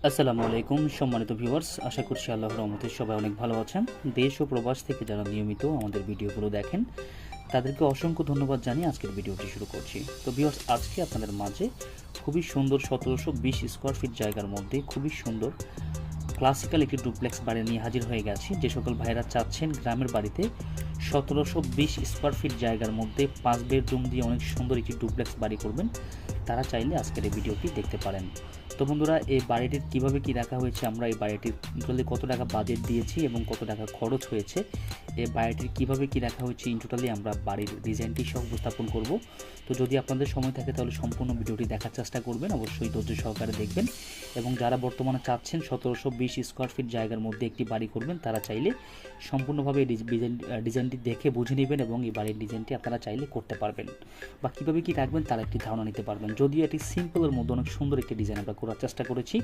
আসসালামু আলাইকুম সম্মানিত ভিউয়ার্স, আশা করছি আল্লাহর রহমতে সবাই অনেক ভালো আছেন। দেশ ও প্রবাস থেকে যারা নিয়মিত আমাদের ভিডিওগুলো দেখেন তাদেরকে অসংখ্য ধন্যবাদ জানিয়ে আজকের ভিডিওটি শুরু করছি। তো ভিউয়ার্স, আজকে আপনাদের মাঝে খুবই সুন্দর 1720 স্কোয়ার ফিট জায়গার মধ্যে খুবই সুন্দর ক্লাসিক্যাল একটি ডুপ্লেক্স বাড়ি নিয়ে হাজির হয়ে গেছি। যে সকল ভাইরা চাচ্ছেন গ্রামের বাড়িতে 1720 স্কোয়ার ফিট জায়গার মধ্যে 5 বেডরুম দিয়ে অনেক সুন্দর একটি ডুপ্লেক্স বাড়ি করবেন, তারা চাইলে আজকের এই ভিডিওটি দেখতে পারেন। তো বন্ধুরা, এই বাড়িটির কীভাবে কী রাখা হয়েছে, আমরা এই বাড়িটির টোটালি কত টাকা বাজেট দিয়েছি এবং কত টাকা খরচ হয়েছে, এই বাড়িটির কীভাবে কী রাখা হয়েছে ইন টোটালি আমরা বাড়ির ডিজাইনটি সহ উপস্থাপন করব। তো যদি আপনাদের সময় থাকে তাহলে সম্পূর্ণ ভিডিওটি দেখার চেষ্টা করবেন, অবশ্যই ধৈর্য সহকারে দেখবেন। এবং যারা বর্তমানে চাচ্ছেন 1720 স্কোয়ার ফিট জায়গার মধ্যে একটি বাড়ি করবেন, তারা চাইলে সম্পূর্ণভাবে এই ডিজাইনটি দেখে বুঝে নেবেন এবং এই বাড়ির ডিজাইনটি আপনারা চাইলে করতে পারবেন বা কীভাবে কী রাখবেন তার একটি ধারণা নিতে পারবেন। যদিও এটি সিম্পলের মধ্যে অনেক সুন্দর একটি ডিজাইন আমরা করার চেষ্টা করেছি।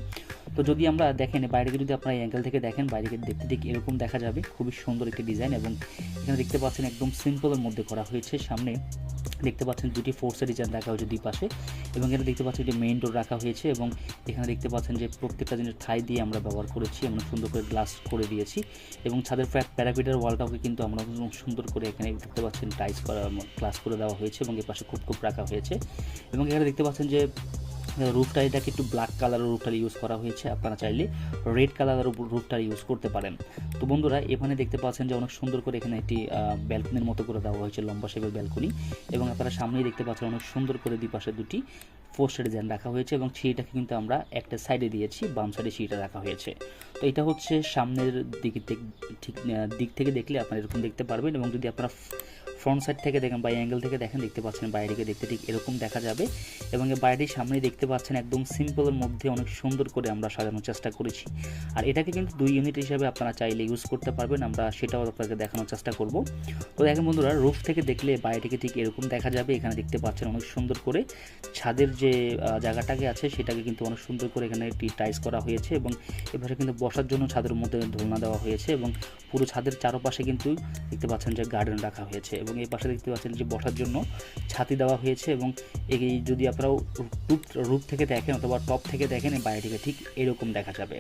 তো যদি আমরা দেখেন বাইরেকে, যদি আপনারা অ্যাঙ্গেল থেকে দেখেন বাইরেকে দেখতে ঠিক এরকম দেখা যাবে, খুবই সুন্দর একটি ডিজাইন। এবং এখানে দেখতে পাচ্ছেন একদম সিম্পলের মধ্যে করা হয়েছে। সামনে দেখতে পাচ্ছেন দুটি ফোর্সের ডিজাইন রাখা হয়েছে দুই পাশে, এবং এখানে দেখতে পাচ্ছেন একটি মেইন ডোর রাখা হয়েছে। এবং এখানে দেখতে পাচ্ছেন যে প্রত্যেকটা জিনিস থাই দিয়ে আমরা ব্যবহার করেছি, আমরা সুন্দর করে গ্লাস করে দিয়েছি। এবং ছাদের প্যারাপিটার ওয়ালটাকে কিন্তু আমরা সুন্দর করে এখানে দেখতে পাচ্ছেন টাইলস করা গ্লাস করে দেওয়া হয়েছে এবং এর পাশে খুব রাখা হয়েছে। এবং এখানে দেখতে পাচ্ছেন যে রুফটা এটাকে একটু ব্ল্যাক কালারের রুফটার ইউজ করা হয়েছে, আপনারা চাইলে রেড কালারের রুফটার ইউজ করতে পারেন। তো বন্ধুরা, এখানে দেখতে পাচ্ছেন যে অনেক সুন্দর করে এখানে একটি ব্যালকনির মতো করে দেওয়া হয়েছে, লম্বা শেপের ব্যালকনি। এবং আপনারা সামনেই দেখতে পাচ্ছেন অনেক সুন্দর করে দুই পাশে দুটি পোস্টের ডিজাইন রাখা হয়েছে এবং সিঁড়িটাকে কিন্তু আমরা একটা সাইডে দিয়েছি, বাম সাইডে সিঁড়িটা রাখা হয়েছে। তো এটা হচ্ছে সামনের দিক থেকে দেখলে আপনারা এরকম দেখতে পারবেন। এবং যদি আপনারা ফ্রন্ট সাইড থেকে দেখেন বা অ্যাঙ্গেল থেকে দেখেন, দেখতে পাচ্ছেন বাইরেকে দেখতে ঠিক এরকম দেখা যাবে। এবং এই বাড়িটির সামনেই দেখতে পাচ্ছেন একদম সিম্পলের মধ্যে অনেক সুন্দর করে আমরা সাজানোর চেষ্টা করেছি। আর এটাকে কিন্তু 2 ইউনিট হিসাবে আপনারা চাইলে ইউজ করতে পারবেন, আমরা সেটাও আপনাকে দেখানোর চেষ্টা করব। তো দেখেন বন্ধুরা, রুফ থেকে দেখলে বাড়িটিকে ঠিক এরকম দেখা যাবে। এখানে দেখতে পাচ্ছেন অনেক সুন্দর করে ছাদের যে জায়গাটাকে আছে সেটাকে কিন্তু অনেক সুন্দর করে এখানে একটি টাইলস করা হয়েছে। এবং এবারে কিন্তু বসার জন্য ছাদের মধ্যে দোলনা দেওয়া হয়েছে এবং পুরো ছাদের চারপাশে কিন্তু দেখতে পাচ্ছেন যে গার্ডেন রাখা হয়েছে। এবং এই পাশে দেখতে পাচ্ছেন যে বসার জন্য ছাতি দেওয়া হয়েছে। এবং এই যদি আপনারা রূপ থেকে দেখেন অথবা টপ থেকে দেখেন, এই বাড়িটিকে ঠিক এরকম দেখা যাবে।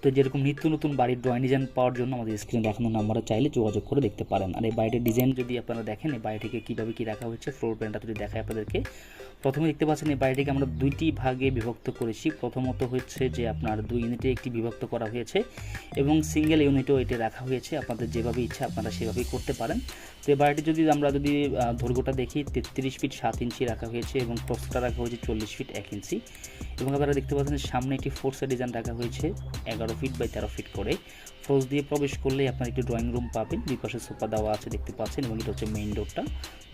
তো যেরকম নিত্য নতুন বাড়ির ড্রয়িং ডিজাইন পাওয়ার জন্য আমাদের স্ক্রিনে দেখানো নাম্বারে চাইলে যোগাযোগ করে দেখতে পারেন। আর এই বাড়িটির ডিজাইন যদি আপনারা দেখেন, এই বাড়িটিকে কীভাবে কী রাখা হয়েছে, ফ্লোর প্ল্যানটা যদি দেখায় আপনাদেরকে। প্রথমে দেখতে পাচ্ছেন এই বাড়িটিকে আমরা দুইটি ভাগে বিভক্ত করেছি। প্রথমত হচ্ছে যে আপনার 2 ইউনিটে একটি বিভক্ত করা হয়েছে এবং সিঙ্গেল ইউনিটেও এটি রাখা হয়েছে। আপনাদের যেভাবে ইচ্ছা আপনারা সেভাবেই করতে পারেন। তো এই বাড়িটি যদি আমরা দৈর্ঘ্যটা দেখি, 33 ফিট 7 ইঞ্চি রাখা হয়েছে এবং প্রস্থটা রাখা হয়েছে 40 ফিট 1 ইঞ্চি। এবং আপনারা দেখতে পাচ্ছেন সামনে একটি ফোর্সের ডিজাইন রাখা হয়েছে 11 ফিট বাই 13 ফিট করে। ফোর্স দিয়ে প্রবেশ করলে আপনার একটি ড্রয়িং রুম পাবেন, দুই পাশে সোফা দেওয়া আছে দেখতে পাচ্ছেন। এবং এটা হচ্ছে মেইন ডোরটা,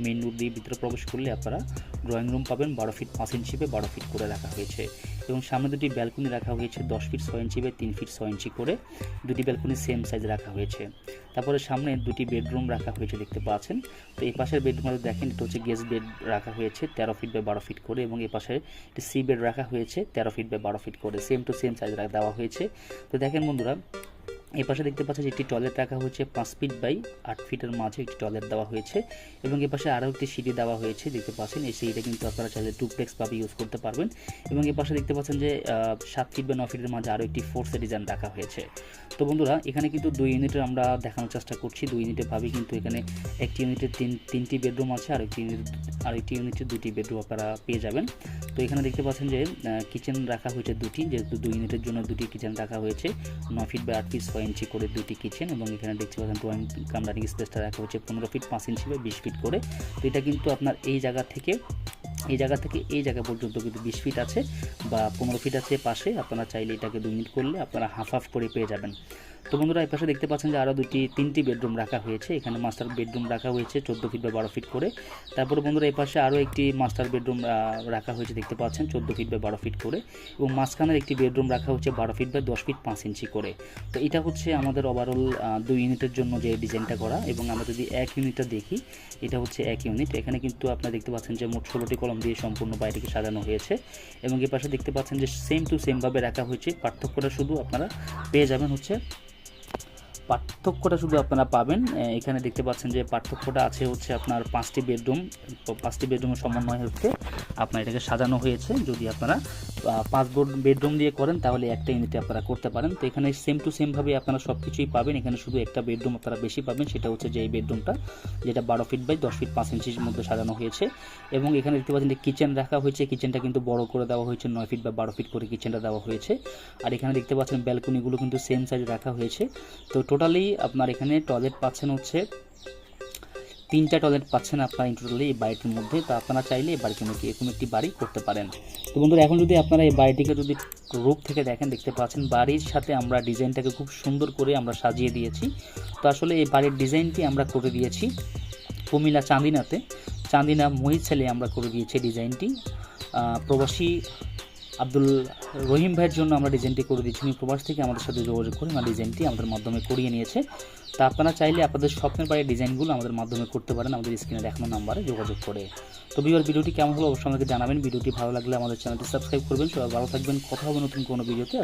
মেইন ডোর দিয়ে ভিতরে প্রবেশ করলে আপনারা ড্রয়িং রুম পাবেন। 12 ফিট 5 ইঞ্চি বাই 12 ফিট করে রাখা হয়েছে। এবং সামনে দুটি ব্যালকনি রাখা হয়েছে 10 ফিট 6 ইঞ্চি বাই 3 ফিট 6 ইঞ্চি করে, দুটি ব্যালকনি সেম সাইজ রাখা হয়েছে। তারপরে সামনে দুটি বেডরুম রাখা হয়েছে দেখতে পাচ্ছেন। তো এই পাশের বেডরুমে দেখেন, এটা হচ্ছে গেস্ট বেড রাখা হয়েছে 13 ফিট বাই 12 ফিট করে। এবং এই পাশে একটি সি বেড রাখা হয়েছে 13 ফিট বাই 12 ফিট করে, সেম টু সেম সাইজ দেওয়া হয়েছে। তো দেখেন বন্ধুরা, এই পাশে দেখতে পাচ্ছেন একটি টয়লেট রাখা হয়েছে 5 ফিট বাই 8 ফিটের মাঝে একটি টয়লেট দেওয়া হয়েছে। এবং এই পাশে আরও একটি সিঁড়ি দেওয়া হয়েছে দেখতে পাচ্ছেন। এই সিঁড়িটা কিন্তু আপনারা চাইলে ডুপ্লেক্সভাবে ইউজ করতে পারবেন। এবং এই পাশে দেখতে পাচ্ছেন যে 7 ফিট বা 9 ফিটের মাঝে আরও একটি ফোর্সের ডিজাইন রাখা হয়েছে। তো বন্ধুরা, এখানে কিন্তু 2 ইউনিটের আমরা দেখানোর চেষ্টা করছি। 2 ইউনিটে ভাবি কিন্তু এখানে একটি ইউনিটে তিনটি বেডরুম আছে, আর একটি ইউনিটে 2টি বেডরুম আপনারা পেয়ে যাবেন। তো এখানে দেখতে পাচ্ছেন যে কিচেন রাখা হয়েছে দুটি, যেহেতু 2 ইউনিটের জন্য 2টি কিচেন রাখা হয়েছে 9 ফিট বাই 8 ফিট 6 ইঞ্চি করে 2টি কিচেন। এবং এখানে দেখতে পাচ্ছেন ড্রয়িং কাম ডাইনিং স্পেসটা রাখা হয়েছে 15 ফিট 5 ইঞ্চি বাই 20 ফিট করে। তো এটা কিন্তু আপনার এই জায়গা থেকে এই জায়গা পর্যন্ত কিন্তু 20 ফিট আছে বা 15 ফিট আছে পাশে। আপনারা চাইলে এটাকে 2 ইউনিট করলে আপনারা হাফ করে পেয়ে যাবেন। তো বন্ধুরা, এই পাশে দেখতে পাচ্ছেন যে আরও তিনটি বেডরুম রাখা হয়েছে। এখানে মাস্টার বেডরুম রাখা হয়েছে 14 ফিট বা 12 ফিট করে। তারপরে বন্ধুরা, এই পাশে আরও একটি মাস্টার বেডরুম রাখা হয়েছে দেখতে পাচ্ছেন 14 ফিট বা 12 ফিট করে। এবং মাঝখানের একটি বেডরুম রাখা হচ্ছে 12 ফিট বা 10 ফিট 5 ইঞ্চি করে। তো এটা হচ্ছে আমাদের ওভারঅল 2 ইউনিটের জন্য যে ডিজাইনটা করা। এবং আমরা যদি 1 ইউনিটটা দেখি, এটা হচ্ছে 1 ইউনিট। এখানে কিন্তু আপনারা দেখতে পাচ্ছেন যে মোট 16টি কলম দিয়ে সম্পূর্ণ বাইরেকে সাজানো হয়েছে। এবং এই পাশে দেখতে পাচ্ছেন যে সেম টু সেমভাবে রাখা হয়েছে, পার্থক্যটা শুধু আপনারা পেয়ে যাবেন হচ্ছে পার্থক্যটা শুধু আপনারা পাবেন এখানে দেখতে পাচ্ছেন যে পার্থক্যটা আছে হচ্ছে আপনার 5টি বেডরুমের সমন্বয় হচ্ছে আপনার এটাকে সাজানো হয়েছে। যদি আপনারা 5 বেডরুম দিয়ে করেন তাহলে একটা ইউনিটে আপনারা করতে পারেন। তো এখানে সেম টু সেমভাবে আপনারা সব কিছুই পাবেন। এখানে শুধু একটা বেডরুম আপনারা বেশি পাবেন, সেটা হচ্ছে যে এই বেডরুমটা যেটা 12 ফিট বাই 10 ফিট 5 ইঞ্চির মধ্যে সাজানো হয়েছে। এবং এখানে দেখতে পাচ্ছেন যে কিচেন রাখা হয়েছে, কিচেনটা কিন্তু বড় করে দেওয়া হয়েছে, 9 ফিট বা 12 ফিট করে কিচেনটা দেওয়া হয়েছে। আর এখানে দেখতে পাচ্ছেন ব্যালকনিগুলো কিন্তু সেম সাইজে রাখা হয়েছে। তো টোটালি আপনার এখানে টয়লেট পাচ্ছেন হচ্ছে 3টা টয়লেট পাচ্ছেন আপনারা টোটালি এই বাড়িটির মধ্যে। তো আপনারা চাইলে এই বাড়িটির মধ্যে এরকম একটি বাড়ি করতে পারেন। তো বন্ধুরা এখন যদি আপনারা এই বাড়িটিকে যদি রূপ থেকে দেখেন, দেখতে পাচ্ছেন বাড়ির সাথে আমরা ডিজাইনটাকে খুব সুন্দর করে আমরা সাজিয়ে দিয়েছি। তো আসলে এই বাড়ির ডিজাইনটি আমরা করে দিয়েছি কুমিল্লা চান্দিনা মহিষালে আমরা করে দিয়েছি ডিজাইনটি। প্রবাসী আব্দুল রহিম ভাইয়ের জন্য আমরা ডিজাইনটি করে দিচ্ছি। উনি প্রবাস থেকে আমাদের সাথে যোগাযোগ করে আমার ডিজাইনটি আমাদের মাধ্যমে করিয়ে নিয়েছে। তা আপনারা চাইলে আপনাদের স্বপ্নের বাড়ির ডিজাইনগুলো আমাদের মাধ্যমে করতে পারেন আমাদের স্ক্রিনে দেখানো নাম্বারে যোগাযোগ করে। তো ভিডিওটি কেমন হলো অবশ্যই আমাকে জানাবেন। ভিডিওটি ভালো লাগলে আমাদের চ্যানেলটি সাবস্ক্রাইব করবেন। সবাই ভালো থাকবেন, কথা হবে নতুন কোনো ভিডিওতে।